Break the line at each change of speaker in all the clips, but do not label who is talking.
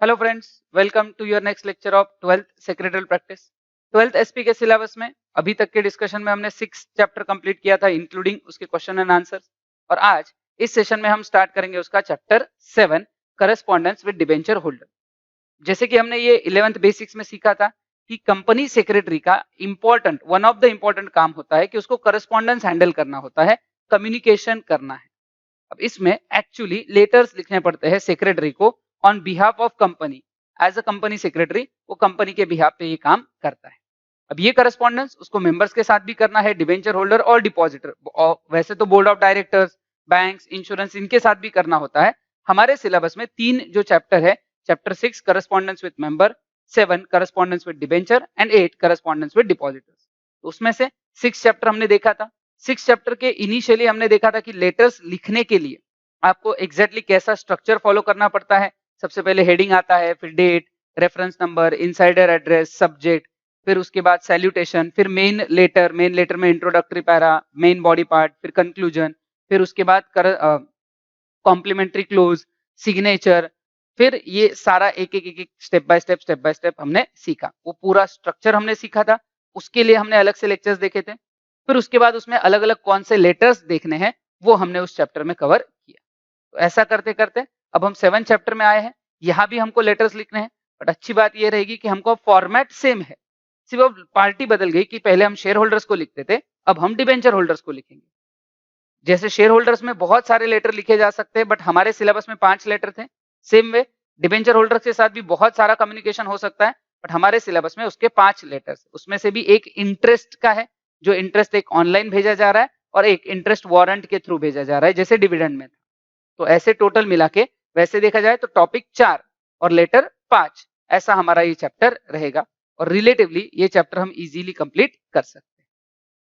Hello friends, welcome to your next lecture of 12th secretarial practice. 12th SP के syllabus में अभी तक के डिस्कशन में हमने 6 चैप्टर कंप्लीट किया था, इंक्लूडिंग उसके क्वेश्चन एंड आंसर्स। और आज इस सेशन में हम स्टार्ट करेंगे उसका chapter 7 correspondence with debenture holder. जैसे कि हमने ये 11th बेसिक्स में सीखा था कि कंपनी सेक्रेटरी का important one of the important काम होता है कि उसको करस्पॉन्डेंस हैंडल करना होता है, कम्युनिकेशन करना है। अब इसमें एक्चुअली लेटर्स लिखने पड़ते हैं सेक्रेटरी को on behalf of company. As a company secretary वो कंपनी के बिहाफ पे ये काम करता है। अब ये करस्पॉन्डेंस उसको मेंबर्स के साथ भी करना है, डिबेंचर होल्डर और डिपॉजिटर। वैसे तो board of directors, banks, insurance, इनके साथ भी करना होता है। हमारे सिलेबस में 3 जो चैप्टर है, chapter 6 correspondence with member, 7 correspondence with debenture and 8 correspondence with depositors. तो उसमें से 6 चैप्टर हमने देखा था। 6 चैप्टर के इनिशियली हमने देखा था कि लेटर्स लिखने के लिए आपको एग्जैक्टली कैसा स्ट्रक्चर फॉलो करना पड़ता है। सबसे पहले हेडिंग आता है, फिर date, reference number, insider address, subject, फिर उसके बाद सैल्यूटेशन, फिर मेन लेटर में introductory para, main body part, फिर कंक्लूजन, फिर उसके बाद कॉम्प्लीमेंट्री क्लोज, सिग्नेचर। फिर ये सारा एक स्टेप बाय स्टेप हमने सीखा। वो पूरा स्ट्रक्चर हमने सीखा था, उसके लिए हमने अलग से लेक्चर्स देखे थे। फिर उसके बाद उसमें अलग अलग कौन से लेटर्स देखने हैं वो हमने उस चैप्टर में कवर किया। तो ऐसा करते करते अब हम 7 चैप्टर में आए हैं। यहाँ भी हमको लेटर्स लिखने हैं, बट अच्छी बात यह रहेगी कि हमको फॉर्मेट सेम है, सिर्फ अब पार्टी बदल गई कि पहले हम शेयर होल्डर्स को लिखते थे, अब हम डिबेंचर होल्डर्स को लिखेंगे। जैसे शेयर होल्डर्स में बहुत सारे लेटर लिखे जा सकते हैं, बट हमारे सिलेबस में 5 लेटर थे। सेम वे डिबेंचर होल्डर के साथ भी बहुत सारा कम्युनिकेशन हो सकता है, बट हमारे सिलेबस में उसके 5 लेटर्स, उसमें से भी एक इंटरेस्ट का है, जो इंटरेस्ट एक ऑनलाइन भेजा जा रहा है और एक इंटरेस्ट वारंट के थ्रू भेजा जा रहा है, जैसे डिविडेंड में था। तो ऐसे टोटल मिला के वैसे देखा जाए तो टॉपिक 4 और लेटर 5, ऐसा हमारा ये चैप्टर रहेगा। और रिलेटिवली ये चैप्टर हम इजीली कंप्लीट कर सकते हैं।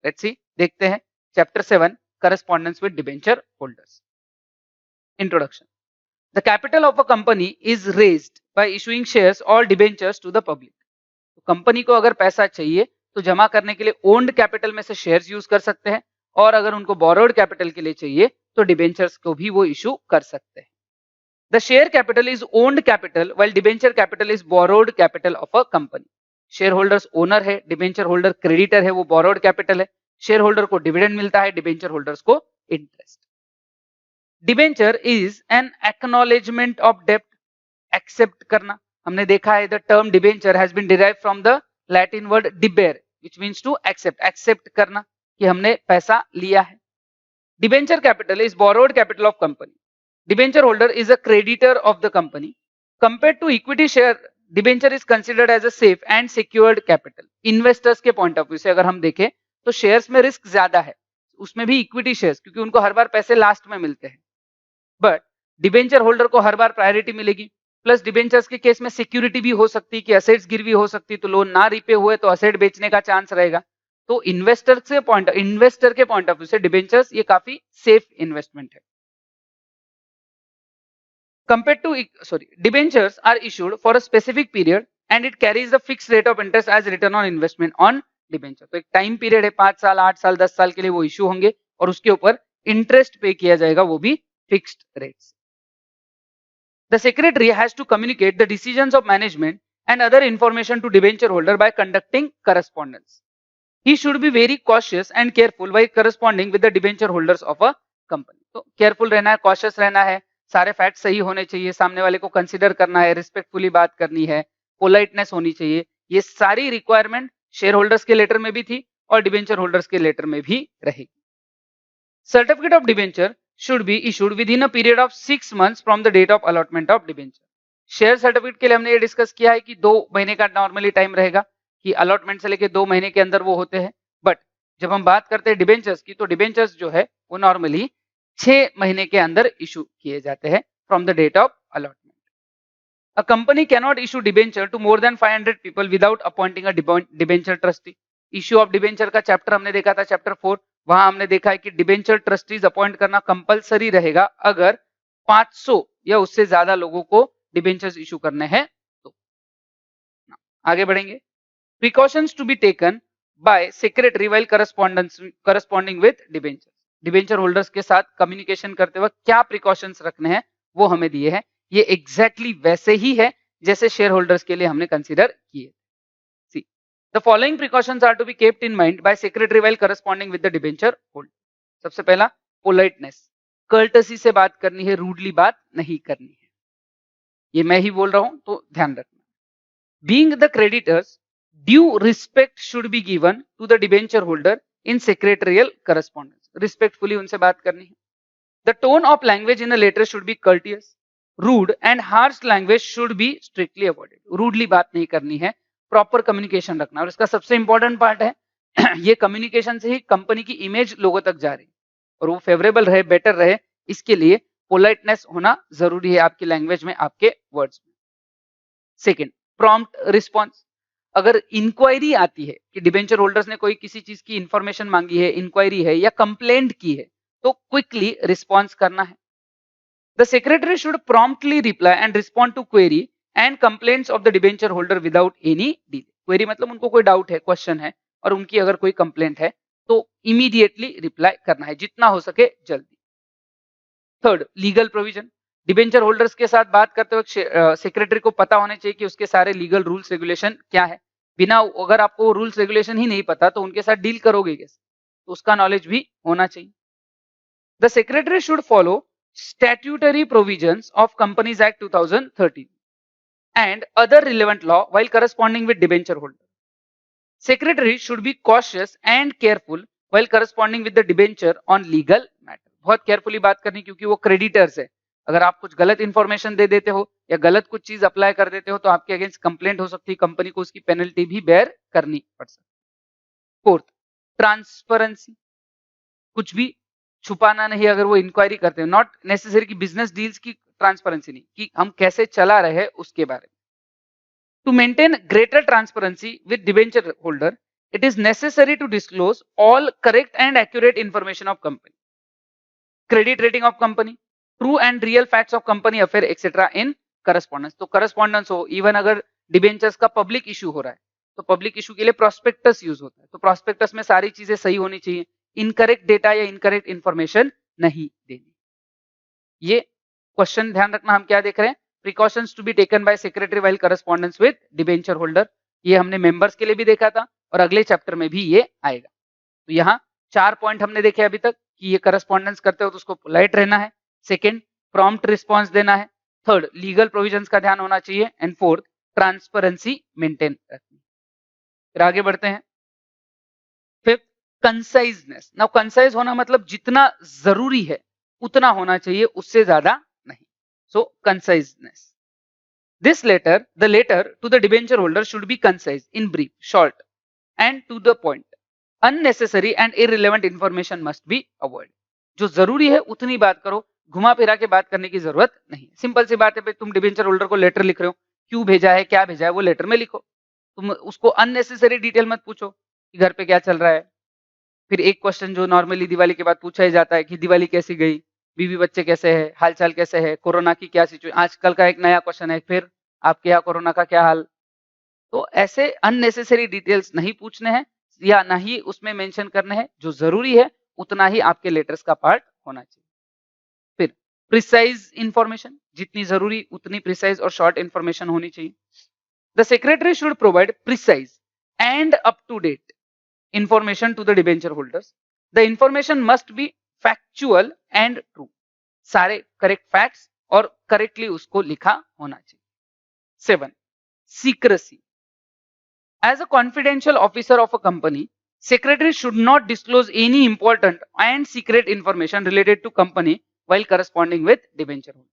लेट्स सी, देखते हैं chapter 7 correspondence with debenture holders. Introduction. The capital of a company is raised by issuing shares or debentures to the public. तो कंपनी को अगर पैसा चाहिए तो जमा करने के लिए ओन्ड कैपिटल में से शेयर्स यूज कर सकते हैं, और अगर उनको बोरोड कैपिटल के लिए चाहिए तो डिबेंचर्स को भी वो इशू कर सकते हैं। The share capital is owned capital while debenture capital is borrowed capital of a company. Share holders owner है, डिबेंचर होल्डर क्रेडिटर है, वो बोरोड कैपिटल है। शेयर होल्डर को डिविडेंड मिलता है, डिबेंचर होल्डर्स को interest. Debenture is an acknowledgement of डेप्ट, accept करना। हमने देखा है the term debenture has been derived from the Latin word debere which means to accept, accept करना कि हमने पैसा लिया है। Debenture capital is borrowed capital of company. Debenture holder is a creditor of the company. Compared to equity share, debenture is considered as a safe and secured capital. Investors के point of view से अगर हम देखें तो shares में risk ज्यादा है, उसमें भी इक्विटी शेयर्स, क्योंकि उनको हर बार पैसे लास्ट में मिलते हैं। बट डिबेंचर होल्डर को हर बार प्रायोरिटी मिलेगी। प्लस डिबेंचर्स के केस में सिक्योरिटी भी हो सकती है कि असेट्स गिरवी हो सकती है, तो लोन ना रिपे हुए तो असेट बेचने का चांस रहेगा। तो इन्वेस्टर के पॉइंट ऑफ व्यू से डिबेंचर्स ये काफी सेफ इन्वेस्टमेंट है। Compared to debentures are issued for a specific period and it carries the fixed rate of interest as return on investment on debenture. तो एक time period है, 5 साल, 8 साल, 10 साल के लिए वो इशू होंगे और उसके ऊपर इंटरेस्ट पे किया जाएगा, वो भी fixed rates. The secretary has to communicate the decisions of management and other information to debenture holder by conducting correspondence. He should be very cautious and careful while corresponding with the debenture holders of a company. तो careful रहना है, cautious रहना है, सारे fact सही होने चाहिए, सामने वाले को कंसिडर करना है, रिस्पेक्टफुली बात करनी है, पोलाइटनेस होनी चाहिए। ये सारी रिक्वायरमेंट शेयर होल्डर्स के लेटर में भी थी और डिबेंचर होल्डर्स के लेटर में भी रहेगी। Certificate of debenture should be issued within a period of 6 months from the date of allotment of debenture. Share certificate के लिए हमने ये डिस्कस किया है कि 2 महीने का नॉर्मली टाइम रहेगा कि अलॉटमेंट से लेके 2 महीने के अंदर वो होते हैं। बट जब हम बात करते हैं डिबेंचर्स की, तो डिबेंचर्स जो है वो नॉर्मली 6 महीने के अंदर इशू किए जाते हैं from the date of allotment. A company cannot issue debenture to more than 500 people without appointing a debenture trustee. Issue of debenture का चैप्टर हमने देखा था, चैप्टर 4। वहां हमने देखा है कि डिबेंचर ट्रस्टीज अपॉइंट करना कंपलसरी रहेगा अगर 500 या उससे ज्यादा लोगों को डिबेंचर्स इशू करने हैं तो। आगे बढ़ेंगे। Precautions to be taken by secretary while corresponding with debenture. Debenture holders के साथ कम्युनिकेशन करते वक्त क्या प्रिकॉशंस रखने हैं वो हमें दिए हैं। ये एग्जैक्टली वैसे ही है जैसे शेयर होल्डर्स के लिए हमने कंसिडर किए। See the following precautions are to be kept in mind by secretary while corresponding with the debenture holder. सबसे पहला पोलाइटनेस, कर्टसी से बात करनी है, रूडली बात नहीं करनी है, ये मैं ही बोल रहा हूं तो ध्यान रखना। Being the creditors, due respect should be given to the debenture holder in secretarial correspondence, respectfully उनसे बात करनी है। The tone of language in the letter should be courteous, rude and harsh language should be strictly avoided, rudely बात नहीं करनी है, proper communication रखना। और इसका सबसे इंपॉर्टेंट पार्ट है ये कम्युनिकेशन से ही कंपनी की इमेज लोगों तक जा रही है और वो फेवरेबल रहे, बेटर रहे, इसके लिए पोलाइटनेस होना जरूरी है आपकी लैंग्वेज में, आपके वर्ड्स में। Second, prompt response. अगर इंक्वायरी आती है कि डिबेंचर होल्डर्स ने कोई किसी चीज की इंफॉर्मेशन मांगी है, इंक्वायरी है या कंप्लेंट की है, तो क्विकली रिस्पॉन्स करना है। The secretary should promptly reply and respond to query and complaints of the debenture holder without any delay. Query मतलब उनको कोई डाउट है, क्वेश्चन है और उनकी अगर कोई कंप्लेंट है तो इमीडिएटली रिप्लाई करना है, जितना हो सके जल्दी। Third, legal provision. Debenture holders के साथ बात करते वक्त सेक्रेटरी को पता होने चाहिए कि उसके सारे लीगल रूल्स रेगुलेशन क्या है। बिना, अगर आपको रूल्स रेगुलेशन ही नहीं पता तो उनके साथ डील करोगे कैसे, तो उसका नॉलेज भी होना चाहिए। The secretary should follow statutory provisions of companies act 2013 and other relevant law while corresponding with debenture holder. Secretary should be cautious and careful while corresponding with the debenture on legal matter. बहुत carefully बात करनी, क्योंकि वो creditors है। अगर आप कुछ गलत इंफॉर्मेशन दे देते हो या गलत कुछ चीज अप्लाई कर देते हो तो आपके अगेंस्ट कंप्लेंट हो सकती है, कंपनी को उसकी पेनल्टी भी बेयर करनी पड़ सकती है। Fourth, transparency. कुछ भी छुपाना नहीं अगर वो इंक्वायरी करते हैं, नॉट नेसेसरी कि बिजनेस डील्स की ट्रांसपेरेंसी नहीं, कि हम कैसे चला रहे हैं उसके बारे में। To maintain greater transparency with debenture holder, it is necessary to disclose all correct and accurate information of company, credit rating of company, true and real facts of company affair etc. in correspondence. तो correspondence हो, even अगर debentures का public issue हो रहा है तो public issue के लिए प्रोस्पेक्टस यूज होता है, तो प्रोस्पेक्टस में सारी चीजें सही होनी चाहिए, इनकरेक्ट डेटा या इनकरेक्ट इंफॉर्मेशन नहीं देनी। ये क्वेश्चन ध्यान रखना, हम क्या देख रहे हैं, precautions to be taken by secretary while correspondence with debenture holder. ये हमने मेंबर्स के लिए भी देखा था और अगले चैप्टर में भी ये आएगा। तो यहाँ 4 पॉइंट हमने देखे अभी तक कि ये करस्पॉन्डेंस करते हो तो उसको पोलाइट रहना है। सेकंड, प्रॉम्प्ट रिस्पॉन्स देना है। थर्ड, लीगल प्रोविजंस का ध्यान होना चाहिए। एंड फोर्थ, ट्रांसपेरेंसी मेंटेन रखनी। फिर आगे बढ़ते हैं। Fifth, conciseness. नाउ कंसाइज होना मतलब जितना जरूरी है उतना होना चाहिए, उससे ज्यादा नहीं। So conciseness. This letter, the letter to the debenture holder should be concise, in brief, short, and to the point. Unnecessary and irrelevant information must be avoided. जो जरूरी है उतनी बात करो, घुमा फिरा के बात करने की जरूरत नहीं। सिंपल सी बात है, पे तुम डिबेंचर होल्डर को लेटर लिख रहे हो, क्यों भेजा है, क्या भेजा है, वो लेटर में लिखो। तुम उसको अननेसेसरी डिटेल मत पूछो कि घर पे क्या चल रहा है। फिर एक क्वेश्चन जो नॉर्मली दिवाली के बाद पूछा ही जाता है कि दिवाली कैसी गई, बीवी बच्चे कैसे है, हालचाल कैसे है, कोरोना की क्या सिचुएशन, आजकल का एक नया क्वेश्चन है, फिर आपके यहाँ कोरोना का क्या हाल। तो ऐसे अननेसेसरी डिटेल्स नहीं पूछने हैं या ना ही उसमें मेंशन करने हैं, जो जरूरी है उतना ही आपके लेटर्स का पार्ट होना चाहिए। फिर प्रिसाइज इंफॉर्मेशन, जितनी जरूरी उतनी प्रिसाइज और शॉर्ट इंफॉर्मेशन होनी चाहिए। The secretary should provide precise and up to date information to the debenture holders. The information must be factual and true, सारे करेक्ट फैक्ट्स और करेक्टली उसको लिखा होना चाहिए। 7, secrecy. As a confidential officer of a company, secretary should not disclose any important and secret information related to company while corresponding with debenture holder.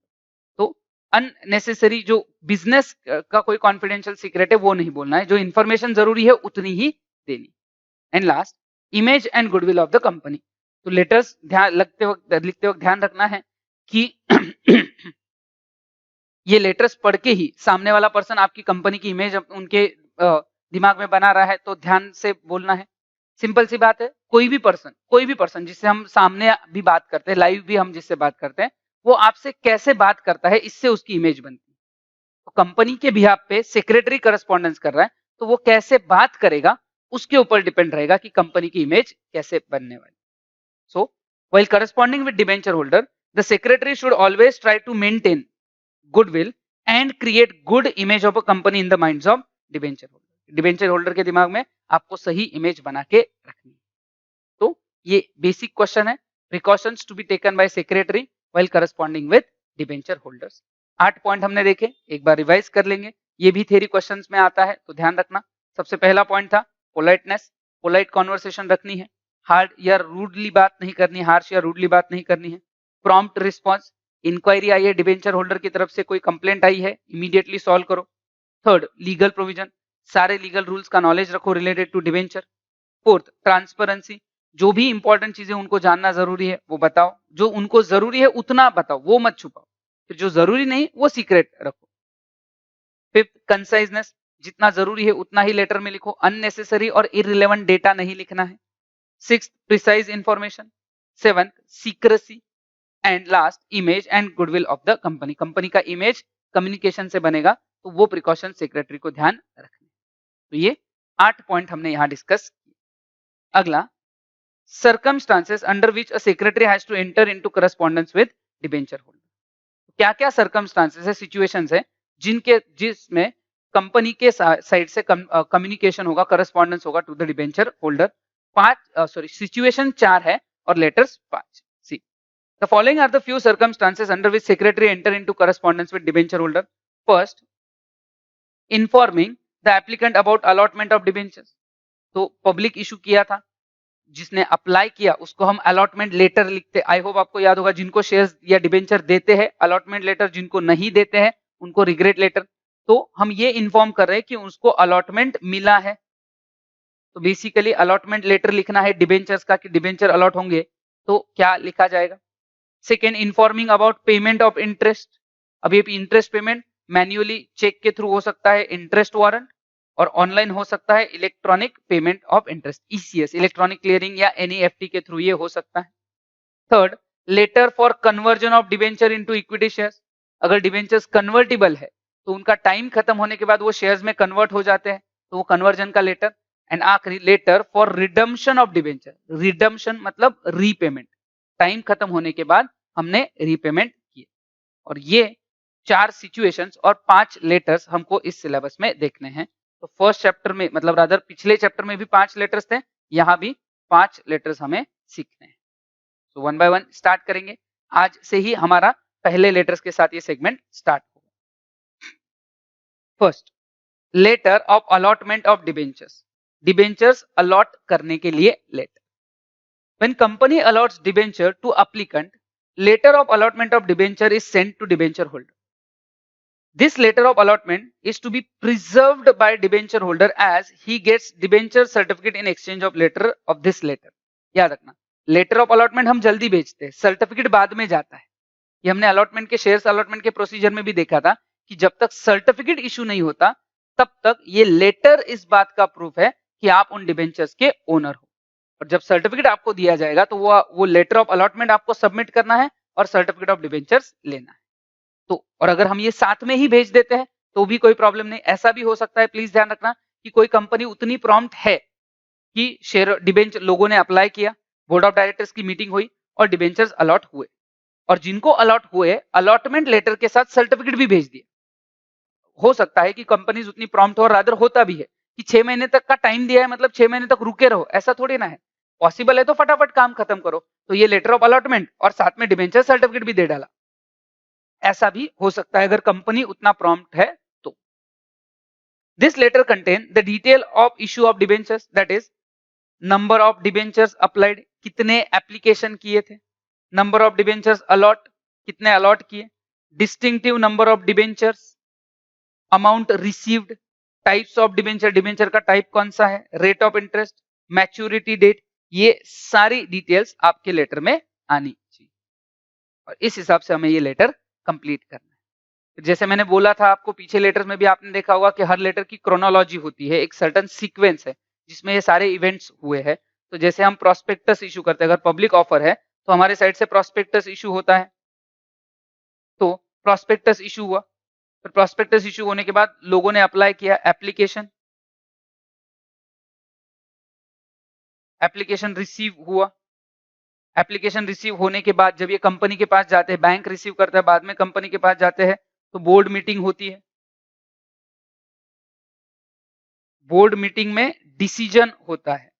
तो unnecessary जो business का कोई कॉन्फिडेंशियल सीक्रेट है वो नहीं बोलना है, जो इंफॉर्मेशन जरूरी है उतनी ही देनी। And last, image and goodwill of the company. तो लेटर्स लिखते वक्त ध्यान रखना है कि ये लेटर्स पढ़ के ही सामने वाला पर्सन आपकी कंपनी की इमेज उनके दिमाग में बना रहा है, तो ध्यान से बोलना है। सिंपल सी बात है, कोई भी पर्सन जिससे हम सामने भी बात करते हैं, लाइव भी हम जिससे बात करते हैं, वो आपसे कैसे बात करता है, इससे उसकी इमेज बनती है। तो कंपनी के बिहाफ पे सेक्रेटरी करस्पॉन्डेंस कर रहा है तो वो कैसे बात करेगा उसके ऊपर डिपेंड रहेगा कि कंपनी की इमेज कैसे बनने वाली। So, while corresponding with debenture holder, the secretary should always try to maintain goodwill and create good image of a company in the minds of debenture holder. Debenture holder के दिमाग में आपको सही image बना के रखनी है। तो ये बेसिक क्वेश्चन है, precautions to be taken by secretary while corresponding with debenture holders. 8 point हमने देखे, एक बार रिवाइज कर लेंगे। ये भी थ्योरी क्वेश्चंस में आता है, तो ध्यान रखना। सबसे पहला पॉइंट था पोलाइटनेस, पोलाइट कॉन्वर्सेशन रखनी है, हार्ड या रूडली बात नहीं करनी, हार्श या रूडली बात नहीं करनी है। प्रॉम्प्ट रिस्पॉन्स, इंक्वायरी आई है डिबेंचर होल्डर की तरफ से, कोई कंप्लेंट आई है, इमीडिएटली सॉल्व करो। थर्ड, लीगल प्रोविजन, सारे लीगल रूल्स का नॉलेज रखो related to debenture. Fourth, transparency, जो भी इंपॉर्टेंट चीजें उनको जानना जरूरी है वो बताओ, जो उनको जरूरी है उतना बताओ, वो मत छुपाओ, फिर जो जरूरी नहीं वो सीक्रेट रखो। फिफ्थ, कंसाइजनेस, जितना जरूरी है उतना ही लेटर में लिखो, अननेसेसरी और इररिलेवेंट डेटा नहीं लिखना है। Sixth, precise information. Seventh, secrecy. And last, image and goodwill of the company. Company का इमेज कम्युनिकेशन से बनेगा, तो वो प्रिकॉशन सेक्रेटरी को ध्यान रखना। तो ये 8 पॉइंट हमने यहां डिस्कस किए। अगला, circumstances under which a secretary has to enter into correspondence with debenture holder। क्या क्या circumstances है, situations है जिसमें कंपनी के साइड से कम्युनिकेशन होगा, करस्पॉन्डेंस होगा to the debenture holder. Situation 4 है और letters 5। See, the following are the few circumstances under which secretary enter into correspondence with debenture holder। First, informing the applicant about allotment of debentures। तो public issue किया था, जिसने apply किया उसको हम allotment letter लिखते। आई होप आपको याद होगा, जिनको शेयर्स या डिबेंचर देते हैं अलॉटमेंट लेटर, जिनको नहीं देते हैं उनको रिग्रेट लेटर। तो हम ये इन्फॉर्म कर रहे हैं कि उसको अलॉटमेंट मिला है, तो बेसिकली अलॉटमेंट लेटर लिखना है डिबेंचर्स का कि डिबेंचर अलॉट होंगे, तो क्या लिखा जाएगा। Second, informing about payment of interest. अब ये इंटरेस्ट पेमेंट मैन्युअली चेक के थ्रू हो सकता है, इंटरेस्ट वारंट, और ऑनलाइन हो सकता है electronic payment of interest, ECS, electronic clearing या एनईएफटी के थ्रू ये हो सकता है। Third, letter for conversion of debenture into equity shares. अगर डिबेंचर्स कन्वर्टिबल है तो उनका टाइम खत्म होने के बाद वो शेयर्स में कन्वर्ट हो जाते हैं, तो वो कन्वर्जन का लेटर। एंड आखिरी, letter for redemption of debenture. Redemption मतलब रीपेमेंट, टाइम खत्म होने के बाद हमने रीपेमेंट किया। और ये 4 सिचुएशंस और 5 लेटर्स हमको इस सिलेबस में देखने हैं। तो फर्स्ट चैप्टर में, मतलब रादर पिछले चैप्टर में भी 5 लेटर्स थे, यहाँ भी 5 लेटर्स हमें सीखने हैं। तो 1 बाय 1 स्टार्ट करेंगे। आज से ही हमारा पहले लेटर्स के साथ ये सेगमेंट स्टार्ट होगा। First, letter of allotment of debentures. Debentures allot करने के लिए letter. When company allots debenture to applicant, letter of allotment of debenture is sent to debenture holder. This letter of allotment is to be preserved by debenture holder as he gets debenture certificate in exchange of letter of this letter। याद रखना, letter of allotment हम जल्दी भेजते हैं, certificate बाद में जाता है। ये हमने अलॉटमेंट के, शेयर्स अलॉटमेंट के प्रोसीजर में भी देखा था कि जब तक सर्टिफिकेट इशू नहीं होता तब तक ये लेटर इस बात का प्रूफ है कि आप उन डिबेंचर्स के ओनर हो। और जब सर्टिफिकेट आपको दिया जाएगा तो वो लेटर ऑफ अलॉटमेंट आपको सबमिट करना है और सर्टिफिकेट ऑफ डिबेंचर्स लेना है। तो और अगर हम ये साथ में ही भेज देते हैं तो भी कोई प्रॉब्लम नहीं। ऐसा भी हो सकता है, प्लीज ध्यान रखना, कि कोई कंपनी उतनी प्रॉम्प्ट है कि शेयर डिबेंचर लोगों ने अप्लाई किया, बोर्ड ऑफ डायरेक्टर्स की मीटिंग हुई और डिबेंचर्स अलॉट हुए, और जिनको अलॉट हुए अलॉटमेंट लेटर के साथ सर्टिफिकेट भी भेज दिया। हो सकता है कि कंपनीज उतनी प्रॉम्प्ट हो, रादर होता भी है कि 6 महीने तक का टाइम दिया है मतलब 6 महीने तक रुके रहो, ऐसा थोड़ी ना है। पॉसिबल है तो फटाफट काम खत्म करो, तो ये लेटर ऑफ अलॉटमेंट और साथ में डिबेंचर सर्टिफिकेट भी दे डाला, ऐसा भी हो सकता है अगर कंपनी उतना प्रॉम्प्ट है तो। This letter contain the detail of issue of debentures, that is number of debentures applied, कितने एप्लीकेशन किए थे, नंबर ऑफ डिबेंचर्स अलॉट, कितने अलॉट किए, distinctive number of debentures, amount received, types of debenture, debenture का type कौन सा है, rate of interest, maturity date, ये सारी डिटेल्स आपके लेटर में आनी चाहिए और इस हिसाब से हमें ये लेटर कंप्लीट करना है। जैसे मैंने बोला था आपको, पीछे लेटर्स में भी आपने देखा होगा कि हर लेटर की क्रोनोलॉजी होती है, एक सर्टेन सीक्वेंस है जिसमें ये सारे इवेंट्स हुए हैं। तो जैसे हम प्रोस्पेक्टस इशू करते हैं, अगर पब्लिक ऑफर है तो हमारे साइड से प्रोस्पेक्टस इशू होता है, तो प्रोस्पेक्टस इशू हुआ, फिर प्रोस्पेक्टस इशू होने के बाद लोगों ने अप्लाई किया, एप्लीकेशन, एप्लीकेशन रिसीव हुआ, एप्लीकेशन रिसीव होने के बाद जब ये कंपनी के पास जाते हैं, बैंक रिसीव करता है, बाद में कंपनी के पास जाते हैं, तो बोर्ड मीटिंग होती है। बोर्ड मीटिंग में डिसीजन होता है,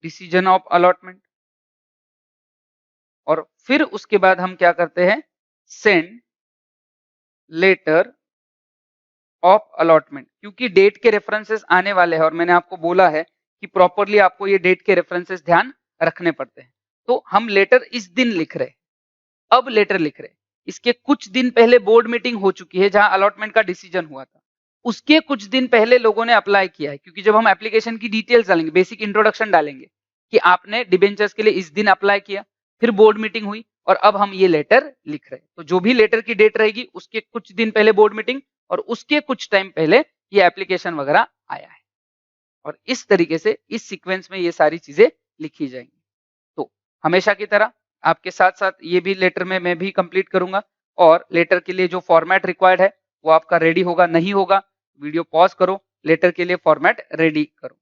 डिसीजन ऑफ अलॉटमेंट। और फिर उसके बाद हम क्या करते हैं, सेंड लेटर ऑफ अलॉटमेंट, क्योंकि डेट के रेफरेंसेस आने वाले हैं और मैंने आपको बोला है कि प्रॉपरली आपको ये डेट के रेफरेंसेस ध्यान रखने पड़ते हैं। तो हम लेटर इस दिन लिख रहे हैं, अब लेटर लिख रहे हैं, इसके कुछ दिन पहले बोर्ड मीटिंग हो चुकी है जहां अलॉटमेंट का डिसीजन हुआ था, उसके कुछ दिन पहले लोगों ने अप्लाई किया है, क्योंकि जब हम एप्लीकेशन की डिटेल्स डालेंगे, बेसिक इंट्रोडक्शन डालेंगे कि आपने डिबेंचर्स के लिए इस दिन अप्लाई किया, फिर बोर्ड मीटिंग हुई और अब हम ये लेटर लिख रहे हैं। तो जो भी लेटर की डेट रहेगी उसके कुछ दिन पहले बोर्ड मीटिंग और उसके कुछ टाइम पहले ये एप्लीकेशन वगैरह आया है, और इस तरीके से इस सीक्वेंस में ये सारी चीजें लिखी जाएंगी। तो हमेशा की तरह आपके साथ साथ ये भी लेटर में मैं भी कंप्लीट करूंगा, और लेटर के लिए जो फॉर्मेट रिक्वायर्ड है वो आपका रेडी होगा, नहीं होगा वीडियो पॉज करो, लेटर के लिए फॉर्मेट रेडी करो।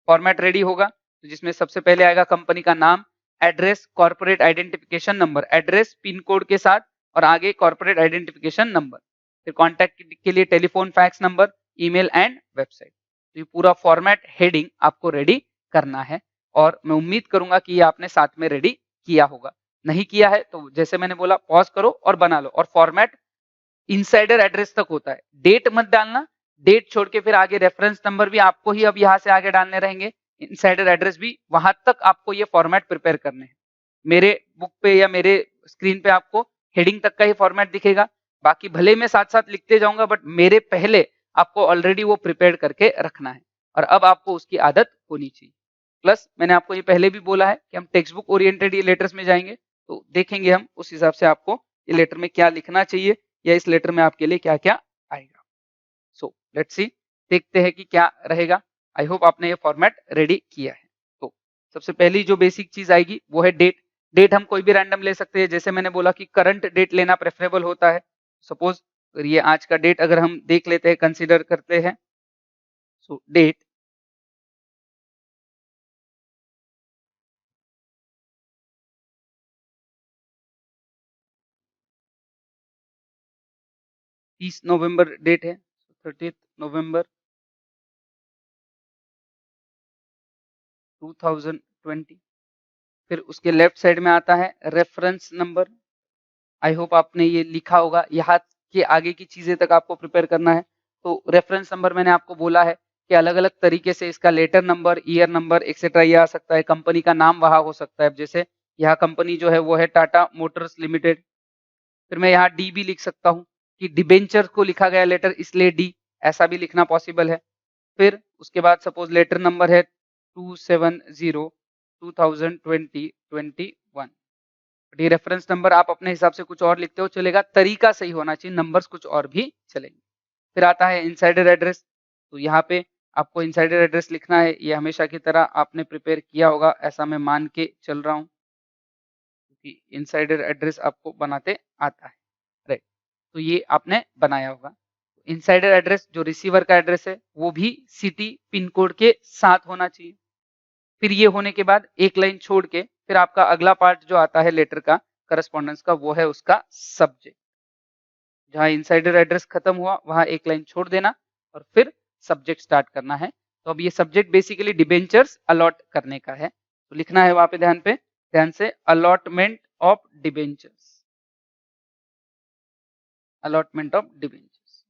फॉर्मेट रेडी होगा तो जिसमें सबसे पहले आएगा कंपनी का नाम, address, corporate identification number, address pin code के साथ और आगे कॉर्पोरेट आइडेंटिफिकेशन नंबर, फिर कॉन्टैक्ट के लिए telephone, fax number, email and website. तो ये पूरा फॉर्मेट हेडिंग आपको रेडी करना है, और मैं उम्मीद करूंगा कि ये आपने साथ में रेडी किया होगा। नहीं किया है तो जैसे मैंने बोला पॉज करो और बना लो। और फॉर्मेट इनसाइडर एड्रेस तक होता है, डेट मत डालना, डेट छोड़ के फिर आगे रेफरेंस नंबर भी आपको ही अब यहाँ से आगे डालने रहेंगे, इनसाइडर एड्रेस भी, वहां तक आपको ये फॉर्मेट प्रिपेयर करने हैं। मेरे बुक पे या मेरे स्क्रीन पे आपको हेडिंग तक का ही फॉर्मेट दिखेगा, बाकी भले मैं साथ साथ लिखते जाऊंगा बट मेरे पहले आपको ऑलरेडी वो प्रिपेयर करके रखना है, और अब आपको उसकी आदत होनी चाहिए। प्लस मैंने आपको ये पहले भी बोला है कि हम टेक्स्ट बुक ओरिएंटेड ये लेटर्स में जाएंगे, तो देखेंगे हम उस हिसाब से आपको ये लेटर में क्या लिखना चाहिए या इस लेटर में आपके लिए क्या क्या आएगा। सो लेट्स सी, देखते हैं कि क्या रहेगा। आई होप आपने ये फॉर्मेट रेडी किया है। तो सबसे पहली जो बेसिक चीज आएगी वो है डेट। डेट हम कोई भी रैंडम ले सकते हैं, जैसे मैंने बोला कि करंट डेट लेना प्रेफरेबल होता है। सपोज ये आज का डेट अगर हम देख लेते हैं, कंसीडर करते हैं, सो डेट 30 नवंबर डेट है, 30 नवंबर 2020। फिर उसके लेफ्ट साइड में आता है रेफरेंस नंबर। आई होप आपने ये लिखा होगा, यहाँ के आगे की चीजें तक आपको प्रिपेयर करना है। तो रेफरेंस नंबर मैंने आपको बोला है कि अलग अलग तरीके से इसका letter number, year number etcetera ये आ सकता है, कंपनी का नाम वहां हो सकता है। जैसे यहाँ कंपनी जो है वो है टाटा मोटर्स लिमिटेड, फिर मैं यहाँ डी भी लिख सकता हूँ कि डिबेंचर को लिखा गया लेटर इसलिए डी, ऐसा भी लिखना पॉसिबल है। फिर उसके बाद सपोज लेटर नंबर है 270/2020/21। ये रेफरेंस नंबर आप अपने हिसाब से कुछ और लिखते हो चलेगा, तरीका सही होना चाहिए, नंबर्स कुछ और भी चलेंगे। फिर आता है इनसाइडर एड्रेस, तो यहाँ पे आपको इनसाइडर एड्रेस लिखना है। ये हमेशा की तरह आपने प्रिपेयर किया होगा, ऐसा मैं मान के चल रहा हूँ, क्योंकि इनसाइडर एड्रेस आपको बनाते आता है, राइट। तो ये आपने बनाया होगा। इनसाइडर एड्रेस जो रिसीवर का एड्रेस है वो भी सिटी पिन कोड के साथ होना चाहिए। फिर ये होने के बाद एक लाइन छोड़ के फिर आपका अगला पार्ट जो आता है लेटर का, करस्पॉन्डेंस का, वो है उसका सब्जेक्ट। जहां इनसाइडर एड्रेस खत्म हुआ वहां एक लाइन छोड़ देना और फिर सब्जेक्ट स्टार्ट करना है। तो अब ये सब्जेक्ट बेसिकली डिबेंचर्स अलॉट करने का है, तो लिखना है वहां पे ध्यान से allotment of debentures, allotment of debentures.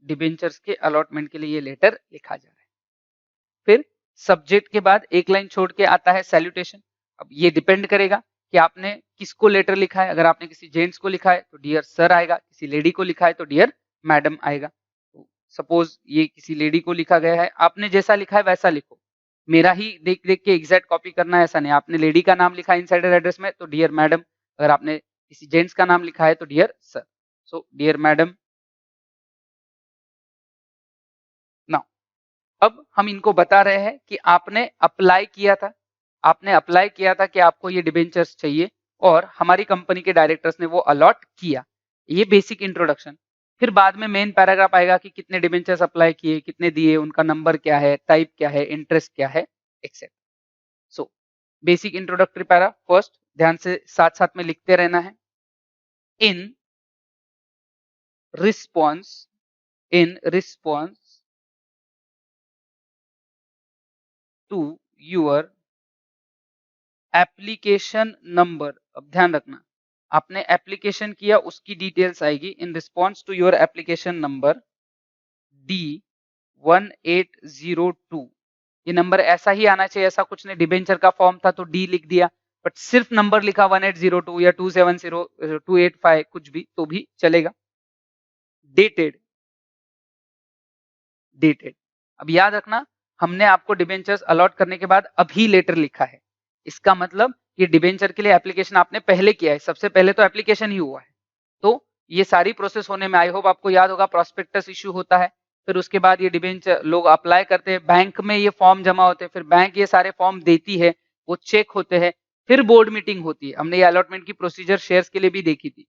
Debentures के अलॉटमेंट के लिए ये लेटर लिखा जा रहा है। फिर सब्जेक्ट के बाद एक लाइन छोड़ के आता है सैल्यूटेशन। अब ये डिपेंड करेगा कि आपने किसको लेटर लिखा है। अगर आपने किसी जेंट्स को लिखा है तो डियर सर आएगा, किसी लेडी को लिखा है तो डियर मैडम आएगा। तो सपोज ये किसी लेडी को लिखा गया है, आपने जैसा लिखा है वैसा लिखो, मेरा ही देख देख के एग्जैक्ट कॉपी करना है ऐसा नहीं। आपने लेडी का नाम लिखा है इनसाइडर एड्रेस में तो डियर मैडम, अगर आपने किसी जेंट्स का नाम लिखा है तो dear sir. So dear madam. Now अब हम इनको बता रहे हैं कि आपने अप्लाई किया था, कि आपको ये डिबेंचर्स चाहिए और हमारी कंपनी के डायरेक्टर्स ने वो अलॉट किया। ये बेसिक इंट्रोडक्शन। फिर बाद में मेन पैराग्राफ आएगा कि कितने डिबेंचर्स अप्लाई किए, कितने दिए, उनका नंबर क्या है, टाइप क्या है, इंटरेस्ट क्या है, etcetera. So basic introductory para first, ध्यान से साथ साथ में लिखते रहना है। In response to your application number, अब ध्यान रखना आपने एप्लीकेशन किया उसकी डिटेल्स आएगी। In response to your application number D1802, ये नंबर ऐसा ही आना चाहिए, ऐसा कुछ नहीं। डिबेंचर का फॉर्म था तो डी लिख दिया, बट सिर्फ नंबर लिखा 1802 या 270 285 कुछ भी तो भी चलेगा। डेटेड, अब याद रखना हमने आपको डिबेंचर्स अलॉट करने के बाद अभी लेटर लिखा है, इसका मतलब ये डिबेंचर के लिए एप्लीकेशन आपने पहले किया है, सबसे पहले तो एप्लीकेशन ही हुआ है। तो ये सारी प्रोसेस होने में आई होप आपको याद होगा प्रोस्पेक्टस इश्यू होता है, फिर उसके बाद ये डिबेंचर लोग अप्लाई करते हैं, बैंक में ये फॉर्म जमा होते हैं, फिर बैंक ये सारे फॉर्म देती है, वो चेक होते हैं, फिर बोर्ड मीटिंग होती है। हमने ये अलॉटमेंट की प्रोसीजर शेयर्स के लिए भी देखी थी,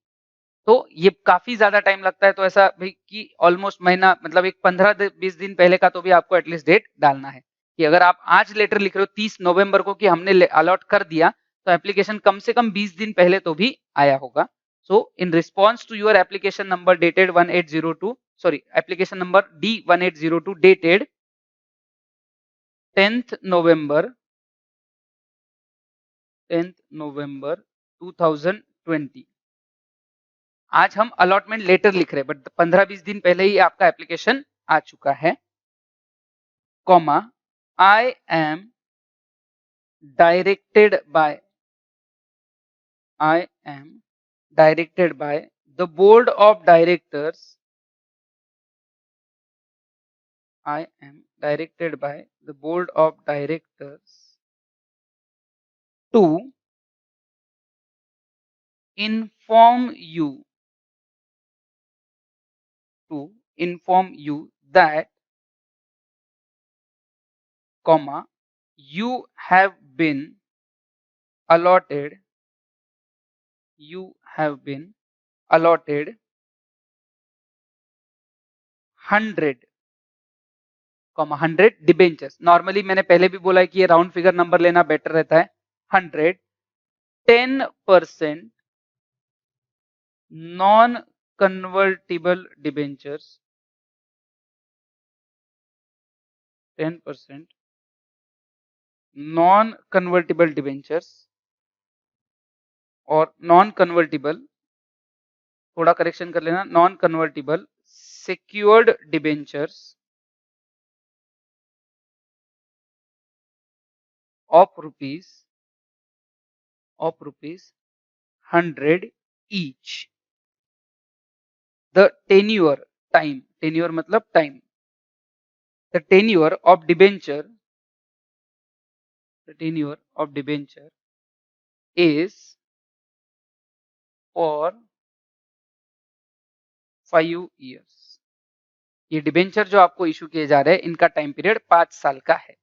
तो ये काफी ज्यादा टाइम लगता है। तो ऐसा भाई कि ऑलमोस्ट महीना, मतलब एक 15-20 दिन पहले का तो भी आपको एटलीस्ट डेट डालना है कि अगर आप आज लेटर लिख रहे हो 30 नवंबर को कि हमने अलॉट कर दिया, तो एप्लीकेशन कम से कम 20 दिन पहले तो भी आया होगा। So in response to your application number dated 1802, sorry application number D1802 dated 10th November 2020, आज हम अलॉटमेंट लेटर लिख रहे हैं, बट 15-20 दिन पहले ही आपका एप्लीकेशन आ चुका है। Comma, I am directed by the board of directors, I am directed by the board of directors to inform you that, comma, you have been allotted 100 debentures. Normally मैंने पहले भी बोला है कि ये राउंड फिगर नंबर लेना better रहता है। 100 10% non convertible debentures, 10% non convertible debentures, और नॉन कन्वर्टिबल, थोड़ा करेक्शन कर लेना, non convertible secured debentures of rupees 100 each. The tenure मतलब time, the tenure of debenture is for 5 years. ये डिबेंचर जो आपको इशू किए जा रहे हैं इनका टाइम पीरियड 5 साल का है।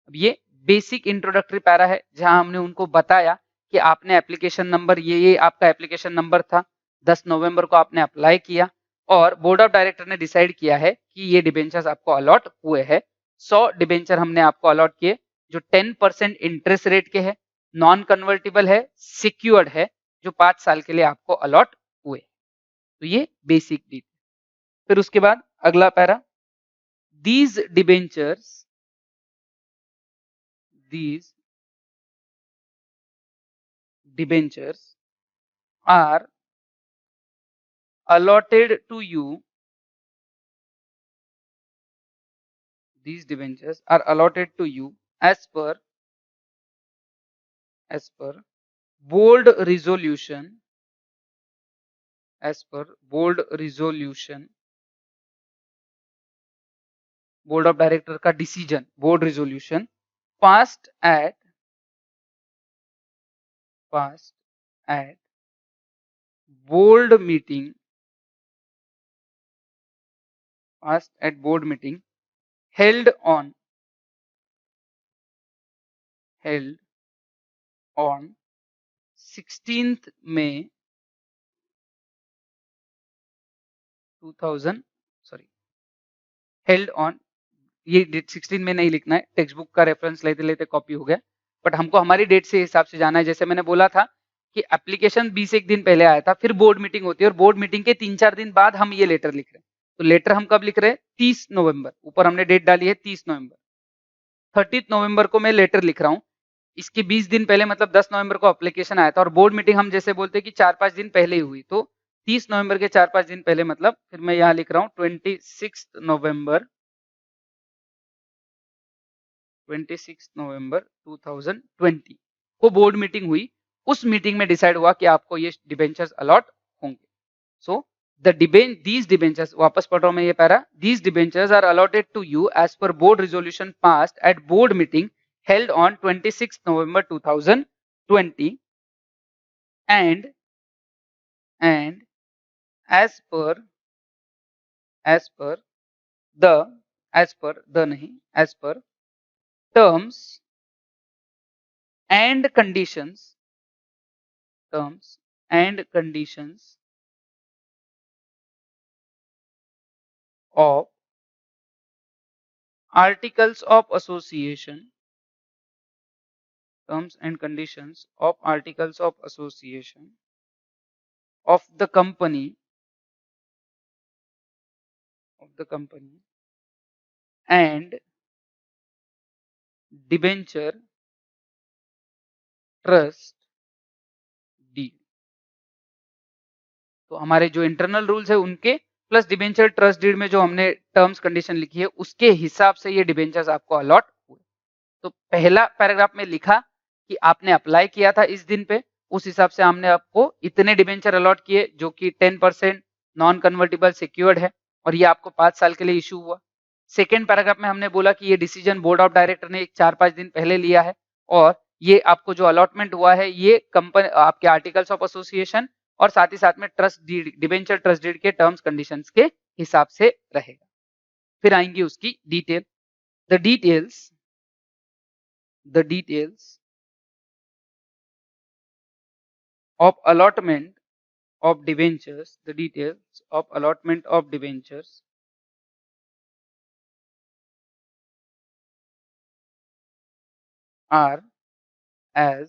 अब ये बेसिक इंट्रोडक्टरी पैरा है जहां हमने उनको बताया कि आपने एप्लीकेशन नंबर, ये आपका एप्लीकेशन नंबर था, 10 नवंबर को आपने अप्लाई किया और बोर्ड ऑफ डायरेक्टर ने डिसाइड किया है कि ये डिबेंचर्स आपको अलॉट हुए हैं। 100 डिबेंचर हमने आपको अलॉट किए जो 10% इंटरेस्ट रेट के है, नॉन कन्वर्टिबल है, सिक्योर्ड है, जो 5 साल के लिए आपको अलॉट हुए। तो ये बेसिक डिटेल। फिर उसके बाद अगला para, these debentures are allotted to you, as per board resolution, board of director का decision, board resolution passed at board meeting held on 16th May 2000, held on, ये 16 में नहीं लिखना है, टेक्स्ट बुक का रेफरेंस लेते लेते कॉपी हो गया। बट हमको हमारी डेट से हिसाब से जाना है। जैसे मैंने बोला था कि एप्लीकेशन 20 एक दिन पहले आया था, फिर बोर्ड मीटिंग होती है और बोर्ड मीटिंग के 3-4 दिन बाद हम ये लेटर लिख रहे हैं। तो लेटर हम कब लिख रहे हैं? 30 नवंबर, ऊपर हमने डेट डाली है 30 नवंबर। 30 नवंबर को मैं लेटर लिख रहा हूँ। इसके 20 दिन पहले मतलब 10 नवंबर को एप्लीकेशन आया था और बोर्ड मीटिंग हम जैसे बोलते हैं कि 4-5 दिन पहले ही हुई, तो 30 नवंबर के 4-5 दिन पहले मतलब फिर मैं यहाँ लिख रहा हूँ 26 नवंबर 2020 को बोर्ड मीटिंग हुई। उस मीटिंग में डिसाइड हुआ कि आपको ये डिबेंचर्स अलॉट होंगे। सो these debentures, वापस पढ़ रहा हूं मैं ये para, these debentures are allotted to you as per board resolution passed at board meeting held on 26 November 2020 and as per terms and conditions of articles of association, terms and conditions of articles of association of the company and debenture trust deed। तो हमारे जो internal rules है उनके plus debenture trust deed में जो हमने terms condition लिखी है उसके हिसाब से ये डिबेंचर्स आपको अलॉट हुए। तो पहला पैराग्राफ में लिखा कि आपने अप्लाई किया था इस दिन पे, उस हिसाब से हमने आपको इतने डिबेंचर अलॉट किए जो कि 10% नॉन कन्वर्टेबल सिक्योर्ड है और ये आपको 5 साल के लिए इशू हुआ। सेकेंड पैराग्राफ में हमने बोला कि ये डिसीजन बोर्ड ऑफ डायरेक्टर ने 4-5 दिन पहले लिया है और ये आपको जो अलॉटमेंट हुआ है ये कंपनी आपके आर्टिकल्स ऑफ एसोसिएशन और साथ ही साथ में trust deed, debenture trust deed के टर्म्स कंडीशंस के हिसाब से रहेगा। फिर आएंगी उसकी detail, the details of allotment of debentures, are as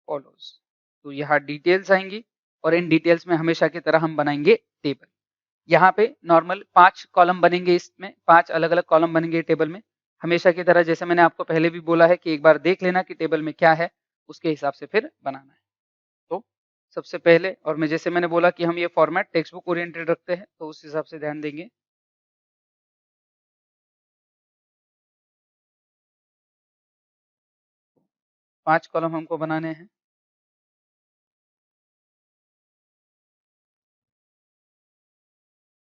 follows। तो यहाँ डिटेल्स आएंगी और इन डिटेल्स में हमेशा की तरह हम बनाएंगे टेबल। यहाँ पे नॉर्मल 5 कॉलम बनेंगे, इसमें 5 अलग अलग कॉलम बनेंगे टेबल में हमेशा की तरह। जैसे मैंने आपको पहले भी बोला है कि एक बार देख लेना कि टेबल में क्या है, उसके हिसाब से फिर बनाना है। तो सबसे पहले, और मैं जैसे मैंने बोला कि हम ये फॉर्मेट टेक्स्ट बुक ओरिएंटेड रखते हैं तो उस हिसाब से ध्यान देंगे। पांच कॉलम हमको बनाने हैं।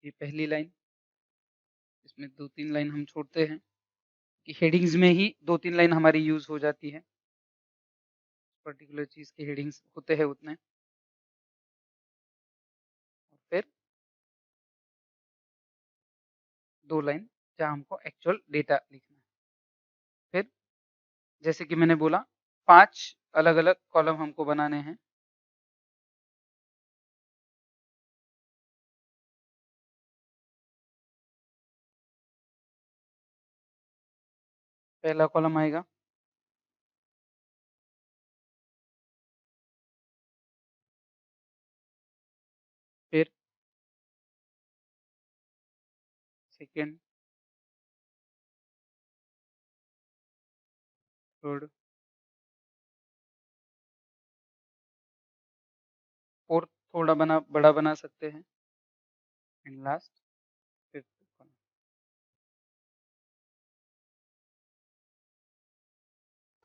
ये पहली लाइन, इसमें 2-3 लाइन हम छोड़ते हैं कि हेडिंग्स में ही 2-3 लाइन हमारी यूज हो जाती है, पर्टिकुलर चीज के हेडिंग्स होते हैं उतने। और फिर 2 लाइन जहाँ हमको एक्चुअल डेटा लिखना है। फिर जैसे कि मैंने बोला 5 अलग अलग कॉलम हमको बनाने हैं। पहला कॉलम आएगा फिर सेकेंड, थर्ड, फोर्थ थोड़ा बड़ा बना सकते हैं, एंड लास्ट फिफ्थ कॉलम।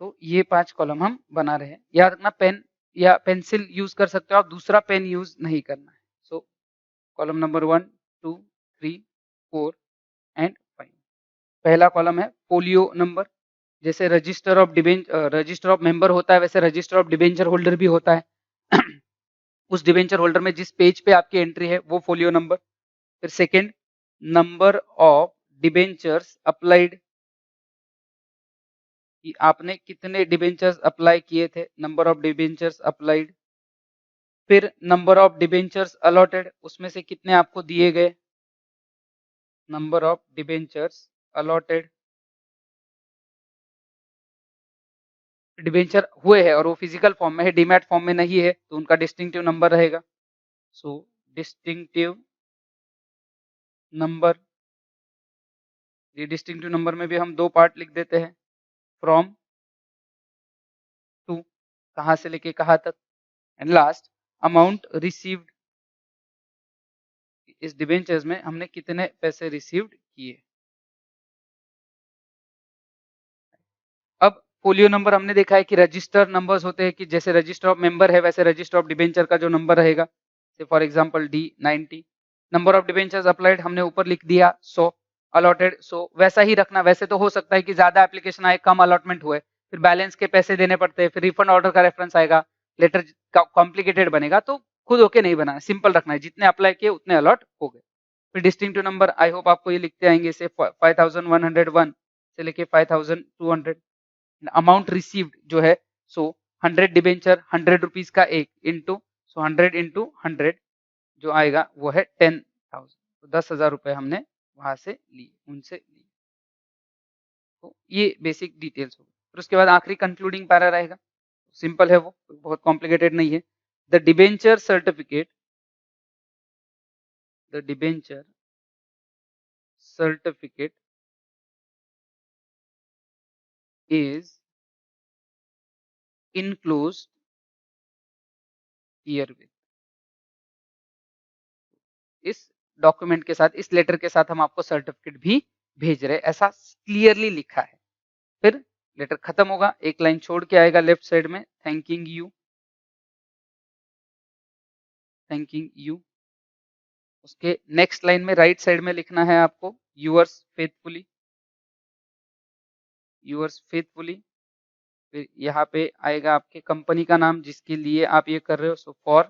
तो ये 5 कॉलम हम बना रहे हैं। याद रखना पेन या पेंसिल यूज कर सकते हो आप, दूसरा पेन यूज नहीं करना है। सो कॉलम नंबर 1, 2, 3, 4 एंड 5। पहला कॉलम है फोलियो नंबर। जैसे रजिस्टर ऑफ मेंबर होता है वैसे रजिस्टर ऑफ डिबेंचर होल्डर भी होता है। उस डिबेंचर होल्डर में जिस पेज पे आपकी एंट्री है वो फोलियो नंबर। फिर second, number of debentures applied, कि आपने कितने डिबेंचर्स अप्लाई किए थे, नंबर ऑफ डिबेंचर्स अप्लाइड। फिर नंबर ऑफ डिबेंचर्स अलॉटेड, उसमें से कितने आपको दिए गए, number of debentures allotted. Debenture हुए हैं और वो फिजिकल फॉर्म में है, डीमैट फॉर्म में नहीं है, तो उनका डिस्टिंक्टिव नंबर रहेगा। सो डिस्टिंक्टिव नंबर, ये डिस्टिंक्टिव नंबर में भी हम दो पार्ट लिख देते हैं, फ्रॉम टू, कहां से लेके कहां तक, एंड लास्ट अमाउंट रिसीव्ड, इस डिबेंचर्स में हमने कितने पैसे रिसीव्ड किए। अब फोलियो नंबर हमने देखा है कि रजिस्टर नंबर्स होते हैं, कि जैसे रजिस्टर ऑफ मेंबर है वैसे रजिस्टर ऑफ डिबेंचर का जो नंबर रहेगा, for example D90। Number of debentures applied हमने ऊपर लिख दिया 100, अलॉटेड 100, वैसा ही रखना। वैसे तो हो सकता है कि ज्यादा एप्लीकेशन आए, कम अलॉटमेंट हुए, फिर बैलेंस के पैसे देने पड़ते हैं, फिर रिफंड ऑर्डर का रेफरेंस आएगा, लेटर कॉम्प्लिकेटेड बनेगा, तो खुद होके नहीं बनाना, सिंपल रखना है, जितने अप्लाई किए उतने अलॉट हो गए। फिर डिस्टिंक्टिव नंबर आई होप आपको ये लिखते आएंगे, से 5101 से लेके 5200। अमाउंट रिसीव्ड जो है, सो 100 डिबेंचर 100 रुपीज का एक इंटू, सो 100 इंटू 100 जो आएगा वो है 10,000, तो 10,000 रुपए हमने वहां से लिए, उनसे लिए। तो ये बेसिक डिटेल्स होगी। फिर उसके बाद आखिरी कंक्लूडिंग पैरा रहेगा, सिंपल है वो, बहुत कॉम्प्लिकेटेड नहीं है। The debenture certificate, the debenture certificate is enclosed herewith, इस डॉक्यूमेंट के साथ, इस लेटर के साथ हम आपको सर्टिफिकेट भी भेज रहे, ऐसा क्लियरली लिखा है। फिर लेटर खत्म होगा, एक लाइन छोड़ के आएगा लेफ्ट साइड में, थैंकिंग यू, थैंकिंग यू। उसके नेक्स्ट लाइन में राइट साइड में लिखना है आपको यूअर्स फेथफुली, यूअर्स फेथफुली। फिर यहाँ पे आएगा आपके कंपनी का नाम जिसके लिए आप ये कर रहे हो, so for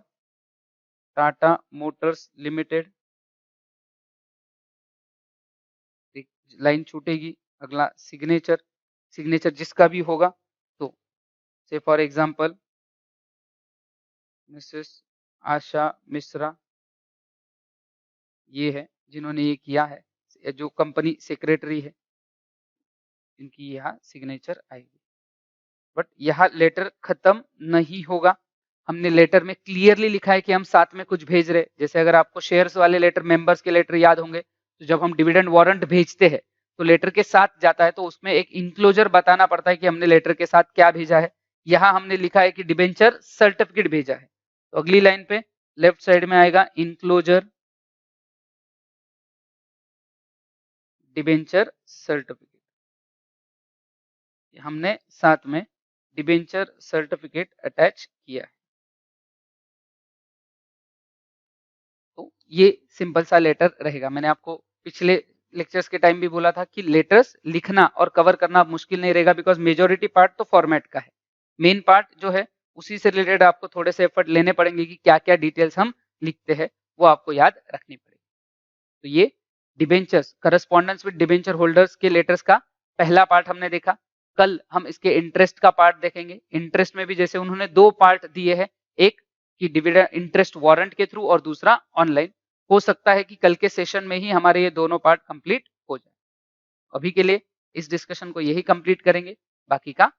Tata Motors Limited, line छूटेगी। अगला सिग्नेचर, सिग्नेचर जिसका भी होगा, तो say for example Mrs Asha Mishra, ये है जिन्होंने ये किया है, जो कंपनी सेक्रेटरी है, इनकी यहाँ सिग्नेचर आएगी। बट यहाँ लेटर खत्म नहीं होगा, हमने लेटर में क्लियरली लिखा है कि हम साथ में कुछ भेज रहे। जैसे अगर आपको शेयर्स वाले लेटर, मेंबर्स के लेटर याद होंगे, तो जब हम डिविडेंड वारंट भेजते हैं तो लेटर के साथ जाता है, तो उसमें एक इंक्लोजर बताना पड़ता है कि हमने लेटर के साथ क्या भेजा है। यहाँ हमने लिखा है कि डिबेंचर सर्टिफिकेट भेजा है, तो अगली लाइन पे लेफ्ट साइड में आएगा इंक्लोजर डिबेंचर सर्टिफिकेट, हमने साथ में डिबेंचर सर्टिफिकेट अटैच किया है। तो ये सिंपल सा लेटर रहेगा। मैंने आपको पिछले लेक्चर्स के टाइम भी बोला था कि लेटर्स लिखना और कवर करना मुश्किल नहीं रहेगा, बिकॉज मेजोरिटी पार्ट तो फॉर्मेट का है, मेन पार्ट जो है उसी से रिलेटेड आपको थोड़े से एफर्ट लेने पड़ेंगे कि क्या क्या डिटेल्स हम लिखते हैं, वो आपको याद रखनी पड़ेगी। तो ये debentures, correspondence with debenture holders के लेटर्स का पहला पार्ट हमने देखा। कल हम इसके इंटरेस्ट का पार्ट देखेंगे। इंटरेस्ट में भी जैसे उन्होंने दो पार्ट दिए हैं, एक कि डिविडेंड इंटरेस्ट वारंट के थ्रू और दूसरा ऑनलाइन। हो सकता है कि कल के सेशन में ही हमारे ये दोनों पार्ट कंप्लीट हो जाए। अभी के लिए इस डिस्कशन को यही कंप्लीट करेंगे, बाकी का